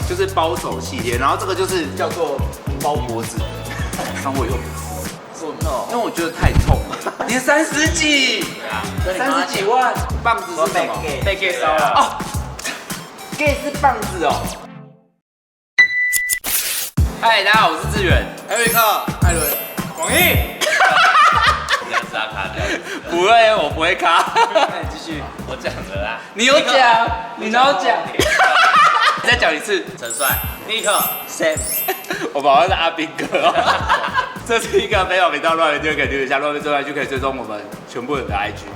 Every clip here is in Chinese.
就是包手系列，然后这个就是叫做包脖子，然后我又不吃，因为我觉得太痛了。你30几，对啊，30几万，棒子是什么？被 gay 烧了哦 ，gay 是棒子哦。嗨，大家好，我是志远，艾瑞克、艾伦、广义。这样子啊，卡掉。不会，我不会卡。那你继续，我讲的啦。你有讲，你哪有讲？你再讲一次。陈帅、尼克、Sam。我保证是阿兵哥哦。这是一个非常频道乱源，就可以留一下乱源之外，就可以追踪我们全部人的 IG。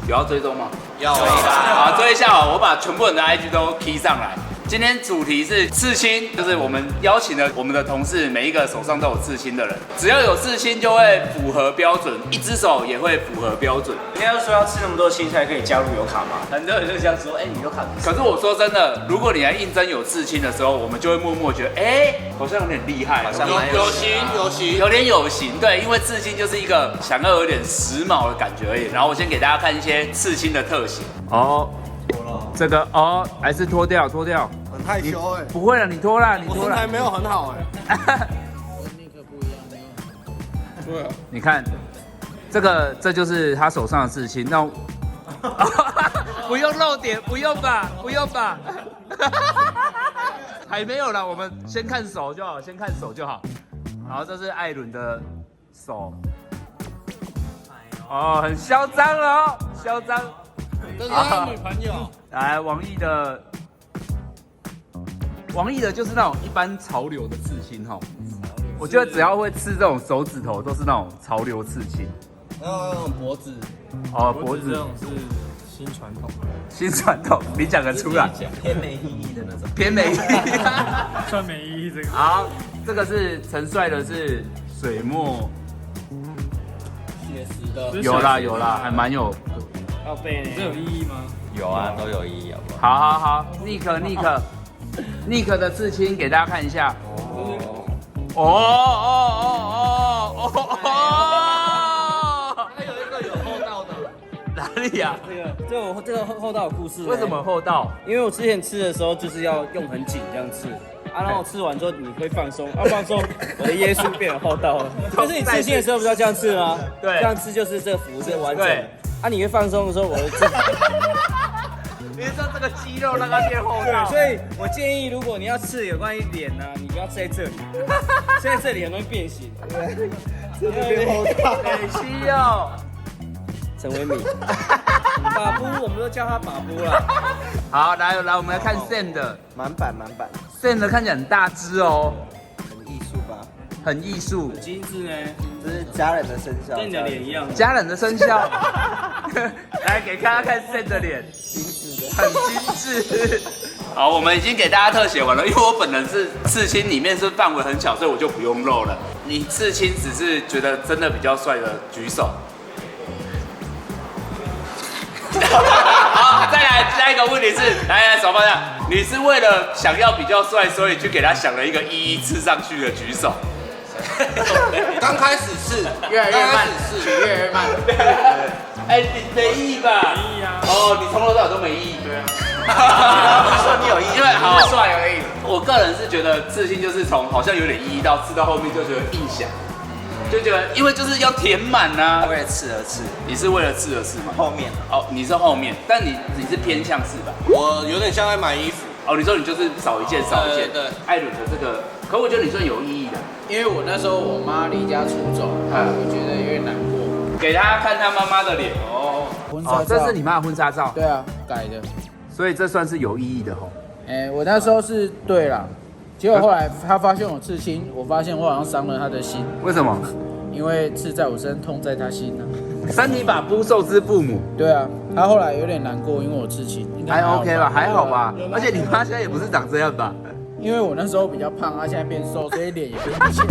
有要追踪吗？要好，追一下哦，我把全部人的 IG 都 key 上来。今天主题是刺青，就是我们邀请了我们的同事，每一个手上都有刺青的人，只要有刺青就会符合标准，一只手也会符合标准。人家说要吃那么多青才可以加入有卡吗？很多人就这样说，你有卡。可是我说真的，如果你来应征有刺青的时候，我们就会默默觉得，好像有点厉害，好像有型，有点有型。对，因为刺青就是一个想要有点时髦的感觉而已。然后我先给大家看一些刺青的特写。哦，这个哦，还是脱掉。很害羞哎，不会了，你脱啦，我身材没有很好哎。跟尼克不一样，对啊，你看，这就是他手上的刺青。那不用露点，不用吧。还没有啦，我们先看手就好，然后这是艾伦的手，哦，很嚣张哦，嚣张。这是他女朋友。来，王毅的就是那种一般潮流的刺青哈。我觉得只要会刺这种手指头，都是那种潮流刺青。然后那种脖子，哦，脖子这种是新传统，新传统，你讲得出来？偏没意义的那种。偏没意义。算没意义这个。好，这个是陈帅的是水墨，写实的。有啦，还蛮有。要背呢。这有意义吗？有啊，都有意义，好不好？好，Nick 的刺青给大家看一下。还有一个有厚道的。哪里呀？这个厚道有故事。为什么厚道？因为我之前吃的时候就是要用很紧这样吃。然后吃完之后你会放松，放松，我的耶稣变得厚道了。但是你刺青的时候不是要这样吃吗？对，这样吃就是这个符是完整。对。你会放松的时候，我的你说这个肌肉让它变厚道。所以我建议，如果你要刺有关于脸呢，你不要刺在这里，刺在这里很容易变形。这边厚道。美西哦。陈为民，把布，我们都叫他把布啦。好，来，我们来看 Sam 的满版。Sam 的看起来很大只哦，很艺术吧？很艺术，精致呢，这是家人的生肖，跟你的脸一样。家人的生肖。来给大家看 Sam 的脸，精致的，很精致。好，我们已经给大家特写完了，因为我本人是刺青，里面是范围很小，所以我就不用露了。你刺青只是觉得真的比较帅的举手。好，再来下一个问题是，来手放下，你是为了想要比较帅，所以去给他想了一个一刺上去的举手。刚开始是越来越慢，取越来越慢。你没意义吧？没意义啊。哦，你从头到尾都没意义。对啊。不是说你有意义，因为好帅而已。我个人是觉得刺青就是从好像有点意义到刺到后面就觉得印象，就觉得因为就是要填满啊。为了刺而刺，你是为了刺而刺吗？后面哦，你是后面，但你是偏向刺吧？我有点像在买衣服。哦，你说你就是少一件。对。艾伦的这个，可我觉得你算有意义的。因为我那时候我妈离家出走，我觉得有点难过。给大家看他妈妈的脸哦。婚纱照，这是你妈的婚纱照。对啊，改的。所以这算是有意义的吼。我那时候是对啦，结果后来他发现我刺青，我发现我好像伤了他的心。为什么？因为刺在我身，痛在他心啊。身体发肤受之父母。对啊，他后来有点难过，因为我刺青。还 OK 吧，还好吧。而且你妈现在也不是长这样吧？因为我那时候比较胖，他现在变瘦，所以脸也变轻。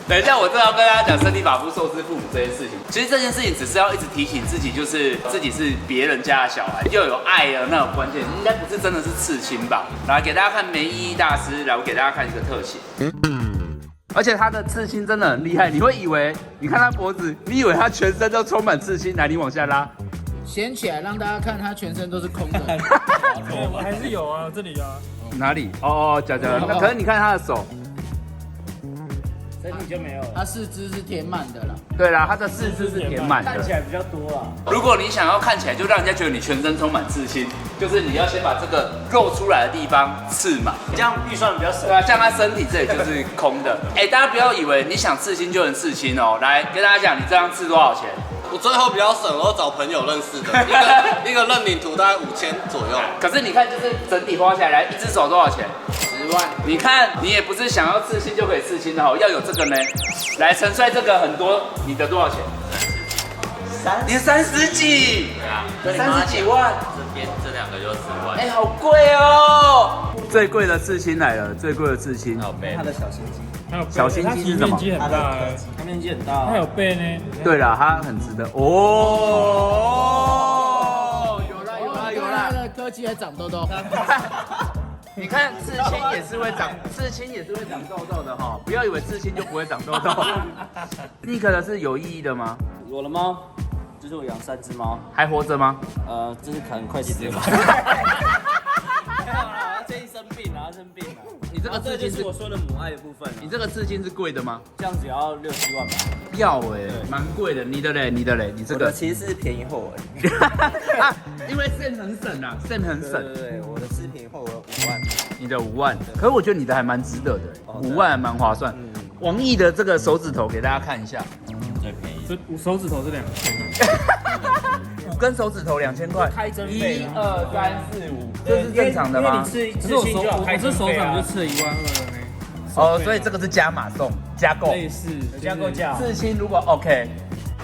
等一下，我正要跟大家讲身体发肤受之父母这件事情。其实这件事情只是要一直提醒自己，就是自己是别人家的小孩，又有爱的那种关键，应该不是真的是刺青吧？来给大家看没意义大师，来我给大家看一个特写。而且他的刺青真的很厉害，你会以为，你看他脖子，你以为他全身都充满刺青。来，你往下拉，掀起来让大家看他全身都是空的。我还是有啊，这里啊。哪里？哦，脚。那可是你看他的手，身体就没有了。它四肢是填满的啦。对啦，他的四肢是填满的。看起来比较多啊。如果你想要看起来就让人家觉得你全身充满刺青，就是你要先把这个露出来的地方刺满。这样预算比较省。对啊，这样他身体这里就是空的。大家不要以为你想刺青就能刺青哦。来跟大家讲，你这样刺多少钱？我最后比较省，我找朋友认识的，一个认领图大概5000左右。可是你看，就是整体花下来，一只手多少钱10万。你看，你也不是想要刺青就可以刺青的哦，要有这个呢。来，陈帅这个很多，你的多少钱？你30几？对啊， 30几万？这边这2个就10万。好贵哦！最贵的刺青来了，最贵的刺青。好背他的小心机，还有背小心机是什么它其实面积很大，他面积很大。它有背呢。对啦，它很值得哦。有啦。它的科技还长痘痘。你看刺青也是会长痘痘的哈，不要以为刺青就不会长痘痘。Nick 的是有意义的吗？我的猫，就是我养3只猫，还活着吗？就是可能快死了。最近生病了。你这个刺青这就是我说的母爱的部分。你这个刺青是贵的吗？这样子要6、7万吧。要蛮贵的。你的嘞？你这个其实是便宜货啊，因为线很省啊，线很省。对，我的是便宜货5万。你的5万，可是我觉得你的还蛮值得的，5万还蛮划算。王毅的这个手指头给大家看一下，最便宜。这手指头是2000， 5根手指头2000块，开针费1、2、3、4、5，这是正常的吗？可是我这手掌就刺了12000了呢。哦，所以这个是加码送加购，类似加购价。刺青如果 OK，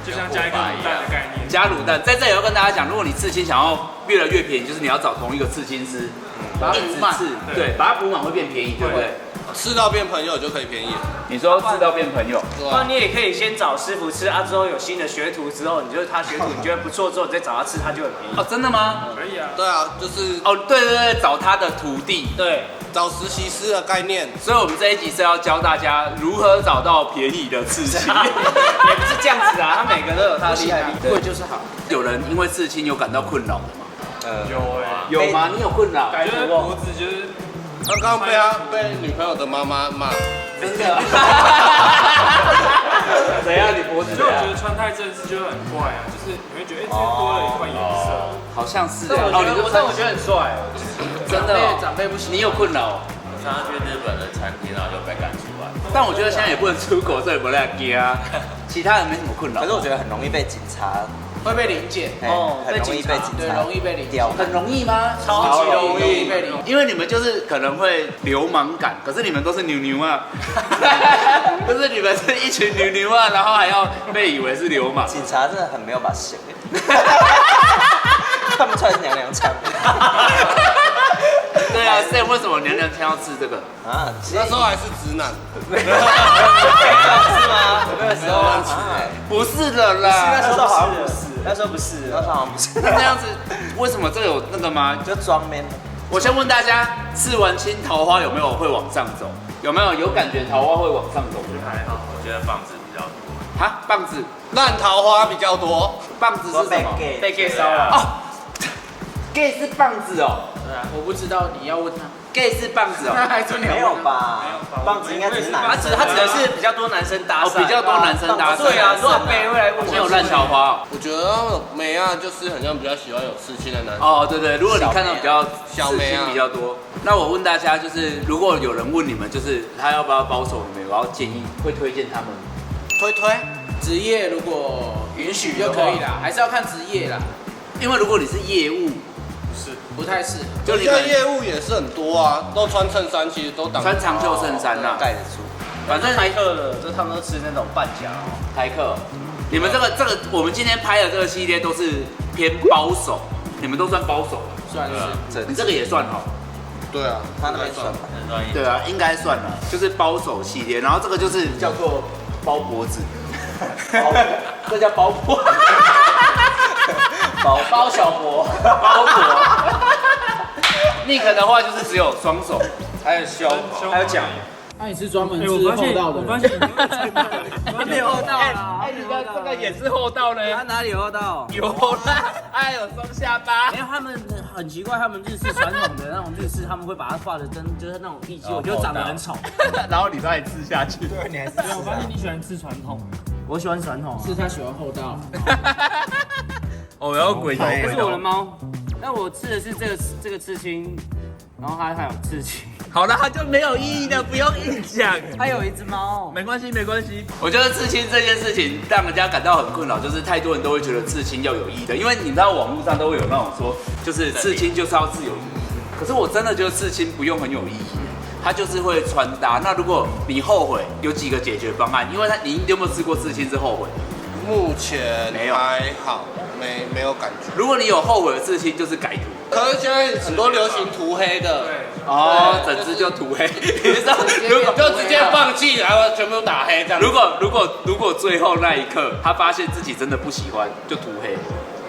就像加一个卤蛋的概念。加卤蛋，在这里要跟大家讲，如果你刺青想要越来越便宜，就是你要找同一个刺青师，把它补满刺，对，把它补满会变便宜，对不对？吃到变朋友就可以便宜了。你说刺到变朋友，对吧？那你也可以先找师傅吃啊，之后有新的学徒之后，你就是他学徒，你觉得不错之后，你再找他吃，他就很便宜。哦，真的吗？可以啊。对啊，就是哦，对，找他的徒弟。对，找实习师的概念。所以我们这一集是要教大家如何找到便宜的刺青。也不是这样子啊，他每个都有他的厉害地方。贵就是好。有人因为刺青有感到困扰的吗？有有吗？你有困扰？就是脖子就是刚刚被女朋友的妈妈骂，真的？怎样？你脖子所以我觉得穿太正式就会很怪啊，就是你会觉得这边多了一块颜色。好像是但哦，我觉得很帅，真的哦长辈不行。你有困扰？常常去日本的餐厅，然后就被赶出来。但我觉得现在也不能出国，所以不来给啊。其他人没什么困扰。可是我觉得很容易被警察，会被临检。很容易被警对，察容易被临检。刁很容易吗？超级容易被临检。因为你们就是可能会流氓感，可是你们都是牛啊，就是你们是一群牛啊，然后还要被以为是流氓。警察真的很没有把戏，看不出来是娘娘腔对啊，所以为什么娘娘腔要吃这个？啊！那时候还是直男，是吗？那个时候不是的啦，那时候好像不是，那时候不是，那时候好像不是，那样子为什么这个有那个吗？就装 man。我先问大家，刺完青桃花有没有会往上走？有没有感觉桃花会往上走？还好，我觉得棒子比较多。哈，棒子，烂桃花比较多。棒子是什么？被 gay 骚了。哦，gay 是棒子哦。我不知道，你要问他。 gay 是棒子哦。还说你没有吧？棒子应该只是男生，他指的是比较多男生搭讪，比较多男生搭讪。对啊，多少杯会来问我没有烂桃花。我觉得美啊，就是好像比较喜欢有刺青的男生。哦，对，如果你看到比较刺小梅啊青比较多，那我问大家，就是如果有人问你们，就是他要不要保守你们，我要建议会推荐他们。推职业如果允许就可以啦，还是要看职业啦，因为如果你是业务，不太适合。就现在业务也是很多啊，都穿衬衫，其实都挡穿长袖衬衫呐，盖得住。反正台客的，就他们都吃那种半甲哦。台客，你们这个，我们今天拍的这个系列都是偏保守，你们都算保守吧？算是。你这个也算好。对啊，他那边算吧。对啊，应该算了，就是保守系列，然后这个就是叫做包脖子，这叫包脖，包小脖，包脖。Nick 的话就是只有双手，还有胸，还有脚，那你是专门哎，治我发现厚道的人？我发现你没有厚道啊！哎，你的这个也是厚道呢，他哪里有厚道？有啦，还有双下巴没。有，他们很奇怪，他们日式传统的那种日式，他们会把它画的真就是那种艺伎，我觉得长得很丑。然后你都还吃下去，对，你还是我发现你喜欢吃传统，我喜欢传统啊。是他喜欢厚道。我要鬼头这是我的猫，那我刺的是这个刺青，然后它还有刺青。好了，它就没有意义的，不用硬讲。还有一只猫，没关系，没关系。我觉得刺青这件事情让人家感到很困扰，就是太多人都会觉得刺青要有意义的，因为你知道网络上都会有那种说，就是刺青就是要自有意义。可是我真的觉得刺青不用很有意义，它就是会穿搭。那如果你后悔，有几个解决方案，因为你有没有试过刺青是后悔？目前没有还好，没有感觉。如果你有后悔的刺青，就是改图。可是现在很多流行涂黑的，哦，整只就涂黑，你知道？如果就直接放弃，然后全部打黑这样。如果最后那一刻他发现自己真的不喜欢，就涂黑。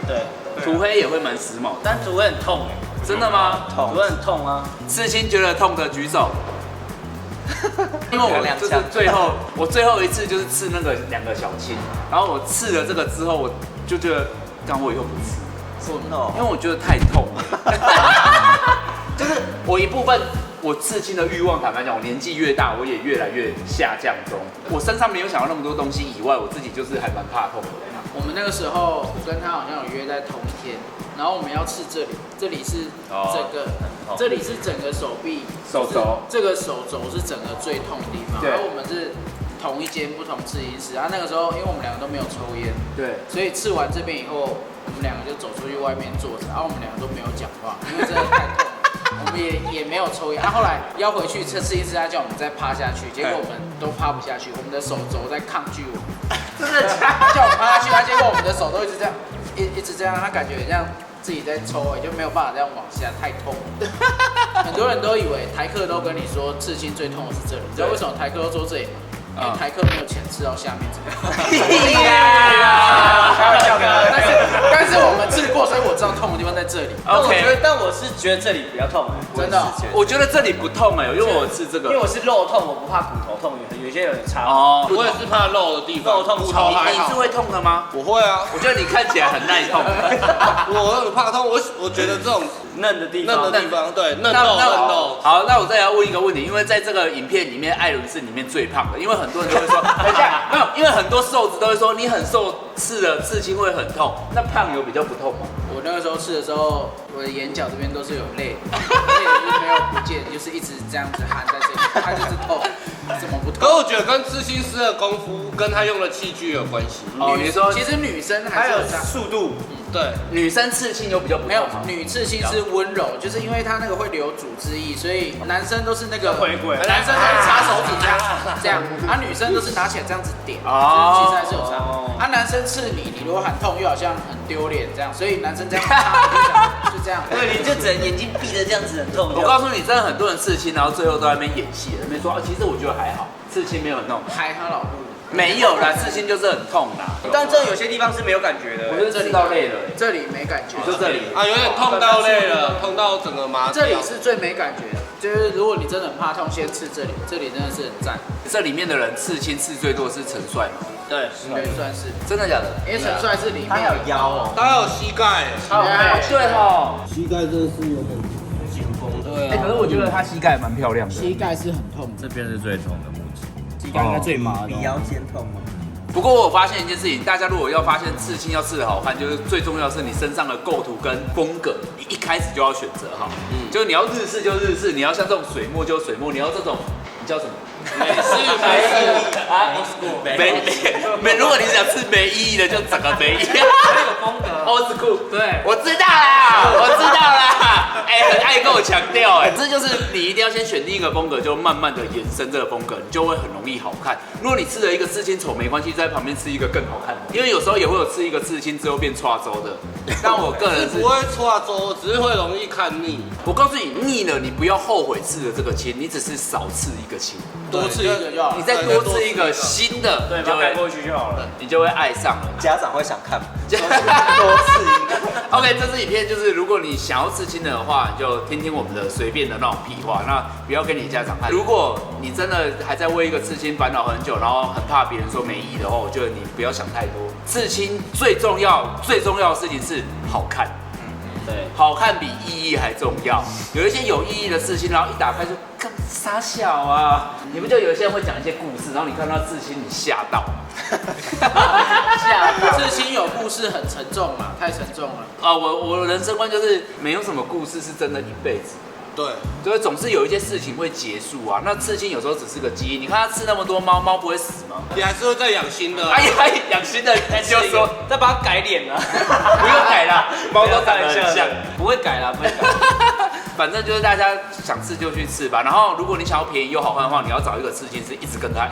对，涂黑也会蛮时髦的。但涂会很痛哎，真的吗？涂会很痛啊。刺青觉得痛的举手。因为我就是我最后一次就是刺那个2个小青，然后我刺了这个之后，我就觉得，干我以后不刺，因为我觉得太痛了。就是我一部分我刺青的欲望，坦白讲，我年纪越大，我也越来越下降中。我身上没有想要那么多东西以外，我自己就是还蛮怕痛的。我们那个时候，我跟他好像有约在同一天，然后我们要刺这里，这里是整个，这里是整个手臂，手肘，这个手肘是整个最痛的地方。然后我们是同一间不同刺青师，然后那个时候因为我们2个都没有抽烟，对，所以刺完这边以后，我们2个就走出去外面坐着，然后我们2个都没有讲话，因为真的太痛了。我们也没有抽烟，后来要回去刺青师，他叫我们再趴下去，结果我们都趴不下去，我们的手肘在抗拒我们，真的他叫我们趴下去，他结果我们的手都一直这样，一直这样，他感觉很像自己在抽，就没有办法这样往下，太痛了。很多人都以为台客都跟你说刺青最痛的是这里，你知道为什么台客都说这里吗？因为台客没有钱刺到下面这个。开玩笑的，但是我们刺过，所以我知道痛的地方在这里。但我是觉得这里比较痛，真的。我觉得这里不痛因为我刺这个，因为我是肉痛，我不怕骨头痛，有些人差。哦，我也是怕肉的地方，肉痛骨头还好。你是会痛的吗？我会啊，我觉得你看起来很耐痛。我很怕痛，我觉得这种嫩的地方，对，嫩肉。好，那我再来问一个问题，因为在这个影片里面，艾伦是里面最胖的，因为很多人都会说，等一下，没有，因为很多瘦子都会说你很瘦，刺了刺青会很痛，那胖有比较不痛吗？我那个时候刺的时候，我的眼角这边都是有泪，泪就是没有不见，就是一直这样子含在这里，它就是痛，怎么不痛？可我觉得跟刺青师的功夫跟他用的器具有关系。哦，你说其实女生还是有这样。速度，对，女生刺青有比较不没有痛吗？女刺青是温柔，就是因为它那个会留组织液，所以男生都是那个回归男生都是插手指这样，啊女生都是拿起来这样子点，就是其实还是有差。啊男生刺你如果喊痛又好像很丢脸这样，所以男生这样插就这样。对，你就只能眼睛闭着这样子很痛。我告诉你，真的很多人刺青，然后最后都在那边演戏，那边说啊，其实我觉得还好，刺青没有很痛。嗨他老婆。没有啦，刺青就是很痛啦。但这有些地方是没有感觉的。我就是刺到累了，这里没感觉，就这里啊，有点痛到累了，痛到整个麻掉。这里是最没感觉的，就是如果你真的很怕痛，先刺这里，这里真的是很赞。这里面的人刺青刺最多是陈帅嘛？对，应该算是，真的假的？因为陈帅是里面他有腰哦，他有膝盖，对哦。膝盖真的是有点紧绷。对可是我觉得他膝盖蛮漂亮的。膝盖是很痛的。这边是最痛的目前，膝盖应该最麻的。比腰间痛吗？不过我有发现一件事情，大家如果要发现刺青要刺得好看，就是最重要是你身上的构图跟风格，你一开始就要选择好。就是你要日式就日式，你要像这种水墨就水墨，你要这种你叫什么？美式啊，没，如果你想刺没意义的，就整个没意义。很有风格。Old school，对，我知道啦，我知道啦。哎，很爱跟我强调，哎，这就是你一定要先选定一个风格，就慢慢的延伸这个风格，你就会很容易好看。如果你刺了一个刺青丑没关系，在旁边刺一个更好看的，因为有时候也会有刺一个刺青之后变刷周的。但我个人是不会错周，只是会容易看腻。我告诉你，腻了你不要后悔刺了这个青，你只是少刺一个个亲，多吃一个就好。你再多吃一个新的，对，你就会把它盖过去就好了。你就会爱上了。家长会想看吗？多吃一个。OK， 这支影片就是如果你想要刺青的话，你就听听我们的随便的那种屁话，那不要给你家长看。如果你真的还在为一个刺青烦恼很久，然后很怕别人说没意义的话，我觉得你不要想太多。刺青最重要的事情是好看。对，好看比意义还重要。有一些有意义的刺青，然后一打开就干傻小啊！你不就有一些人会讲一些故事，然后你看到刺青你吓到，刺青有故事很沉重嘛，太沉重了。啊！我人生观就是没有什么故事是真的一辈子。对，就是总是有一些事情会结束啊。那刺青有时候只是个基因，你看他刺那么多猫，猫不会死吗？你还是会再养新的。哎呀，养新的就说再把它改脸啊，不用改啦，猫都长得很像。不会改啦，不会改。反正就是大家想刺就去刺吧。然后如果你想要便宜又好看的话，你要找一个刺青师一直跟着他。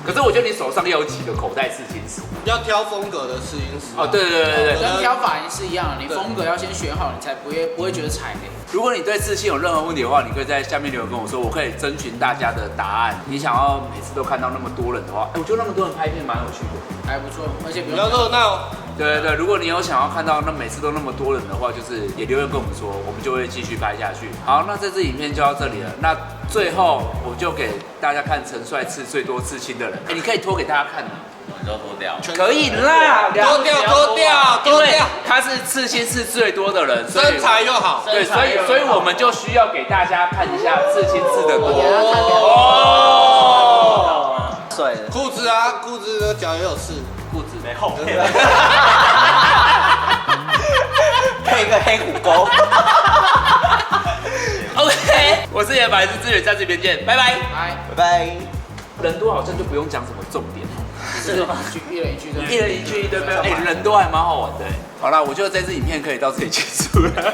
可是我觉得你手上要有几个口袋刺青师，要挑风格的刺青师。哦，对，跟挑发型是一样的，你风格要先选好，你才不会觉得踩雷。如果你对刺青有任何问题的话，你可以在下面留言跟我说，我可以征询大家的答案。你想要每次都看到那么多人的话，我觉得那么多人拍片蛮有趣的，还不错，而且不比用较热闹。对，如果你有想要看到那每次都那么多人的话，就是也留言跟我们说，我们就会继续拍下去。好，那这支影片就到这里了。那最后我就给大家看陈帅刺最多刺青的人，你可以拖给大家看的。你都脱掉。可以啦，脱掉，因为他是刺青刺最多的人，所以身材又好。对，所以我们就需要给大家看一下刺青刺的多。哦，帅的。裤子啊，裤子的脚也有刺。裤子没后面，配一个黑虎沟。OK， 我是野白之志远，下次边见，拜拜。拜拜。人多好像就不用讲什么重点，是一人一句，一人一句，对不对？哎，人多还蛮好玩的。好啦，我觉得这支影片可以到这里结束了。